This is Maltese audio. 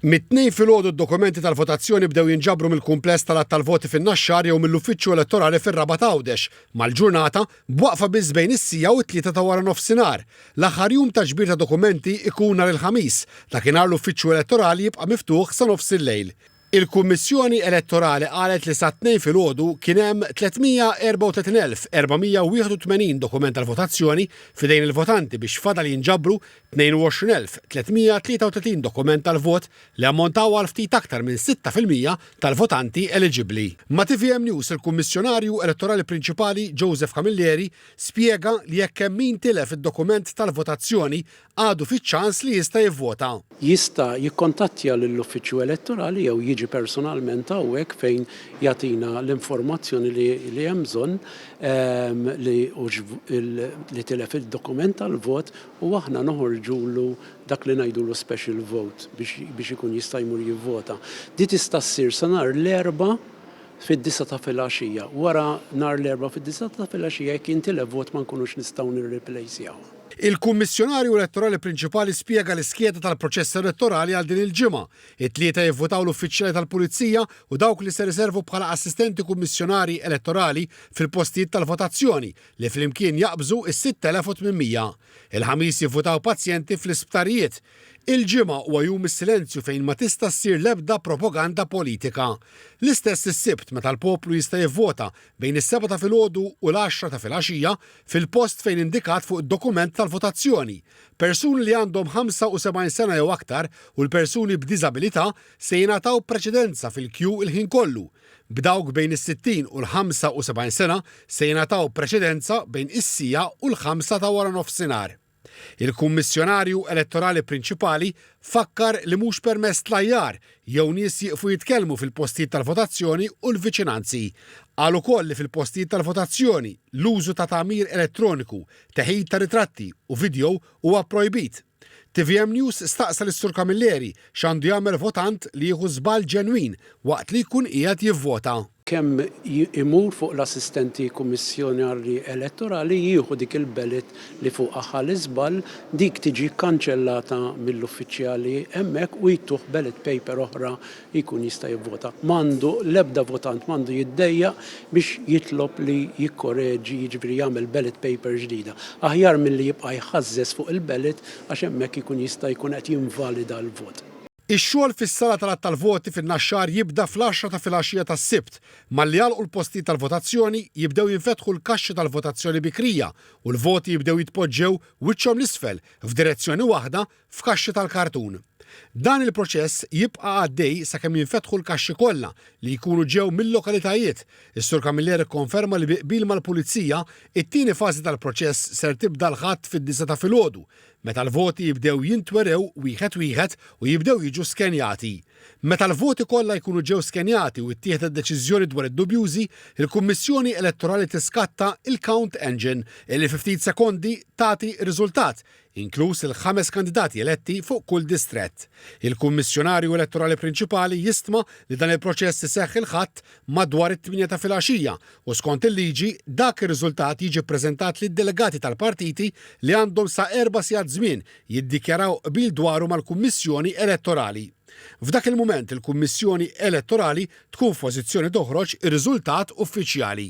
Mit-tnejn filgħodu d-dokumenti tal-votazzjoni bdew jinġabru mill-kumpless tal-voti fin-Naxxar jew mill-Uffiċċju Elettorali fir-Raba' ta' Għawdex mal-ġurnata b'waqfa biss bejn is-sija u t-tlieta ta' wara nofsinhar. L-aħħar jum ta' ġbir ta' dokumenti ikun nhar il-Ħamis, dakinhar l-Uffiċċju Elettorali jibqa' miftuħ sa nofs il-lejl. Il-Kummissjoni Elettorali qalet li sa tnejn filgħodu kien hemm 334,481 dokument tal-votazzjoni f'idejn il-votanti biex fadal jinġabru 22,333 dokument tal-vot li ammontaw għal ftit aktar minn 6% tal-votanti eligibbli. Ma' TVM News il-Kummissjonarju Elettorali Prinċipali Joseph Camilleri spjega li jekk hemm min tilef id-dokument tal-votazzjoni għadu fiċ-ċans li jista' jivvota. Jista' jikkontattja lill-Uffiċċju Elettorali jew jiġi personalment hawnhekk fejn jagħtina l-informazzjoni li hemm bżonn li tilef id-dokument tal-vot u aħna noħorġulu dak li ngħidulu special vote biex ikun jista' jmur jivvota. Di tista' ssir sa nhar l-erba' fid-9 ta' filgħaxija. Wara nhar l-erba' fid-9 ta' filgħaxija jekk jintilef vot ma nkunux nistgħu nirreplacjaw. Il-Kummissjonarju Elettorali Prinċipali spjega l-iskeda tal-proċess elettorali għal din il-ġimgħa. It-tlieta jivvotaw l-uffiċjali tal-Pulizija u dawk li se riservu bħala assistenti kummissjonari elettorali fil-postijiet tal-votazzjoni li flimkien jaqbżu is-6,800. Il-ħamis jivvotaw pazjenti fl-isptarijiet. Il-ġimgħa huwa jum is-silenzju fejn ma tista' ssir l-ebda propaganda politika. L-istess is-sibt meta l-poplu jista' jivvota bejn is-7 ta' filgħodu u l-10 ta' filgħaxija fil-post fejn indikat fuq id-dokument tal-votazzjoni. Persuni li għandhom 75 sena jew aktar u l-persuni b'diżabilità se jingħataw preċedenza fil-kju il-ħin kollu. B'dawk bejn is-60 u l-75 sena se jingħataw preċedenza bejn is-sija u l-5 ta' wara nofsinhar. Il-Kummissjonarju Elettorali Prinċipali fakkar li mhux permess tlajjar jew nies jieqfu jitkellmu fil-postijiet tal-votazzjoni u l-viċinanzi. Qal ukoll li fil-postijiet tal-votazzjoni l-użu ta' tagħmir elettroniku, teħid ta' ritratti u video huwa projbit. TVM News staqsa lis-Sur Camilleri x'għandu jagħmel votant li jieħu żball ġenwin waqt li jkun qiegħed jivvota. Kemm imur fuq l-assistenti kummissjonari elettorali jieħu dik il-belet li fuq aħħal iżball dik tiġi kkanċellata mill-uffiċjali hemmhekk u jtuħ belet paper oħra jkun jista' jivvota. M'għandu l-ebda votant m'għandu jiddejjaq biex jitlob li jikkoreġi jiġifieri jagħmel belet paper ġdida. Aħjar milli jibqa' jħażżes fuq il-belet għax hemmhekk ikun jista' jkun qed jinvalida l-vot. Ix-xogħol fis-sala tal-voti fin-Naxxar jibda fl-10 ta' filgħaxija tas-Sibt, malli jalqu l-postijiet tal-votazzjoni jibdew jinfetħu l-kaxxi tal-votazzjoni bikrija u l-voti jibdew jitpoġġew wiċċhom l-isfel f'direzzjoni waħda f'kaxxi tal-kartun. Dan il-proċess jibqa' għaddej sakemm jinfetħu l-kaxxi kollha li jkunu ġew mill-lokalitajiet. Is-Sur Camilleri konferma li biqbil mal-Pulizija it-tieni fażi tal-proċess ser tibda l-ħadd fid-9 ta' filgħodu, meta l-voti jibdew jintwerew wieħed wieħed u jibdew jiġu skenjati. Meta l-voti kollha jkunu ġew skenjati u ttieħdet deċiżjoni dwar id-dubjużi, il-Kummissjoni Elettorali tiskatta il-Count Engine li fi ftit sekondi tagħti riżultat, inkluż il-5 kandidati eletti fuq kull distrett. Il-Kummissjonarju Elettorali Prinċipali jistma li dan il-proċess iseħħ il-ħadd madwar it-8 ta' filgħaxija u skont il-liġi dak ir-riżultat jiġi ppreżentat lid-delegati tal-partiti li għandhom sa 4 sigħat żmien jiddikjaraw qbil dwaru mal-Kummissjoni Elettorali. F'dak il-mument il-Kummissjoni Elettorali tkun f'pożizzjoni toħroġ ir-riżultat uffiċjali.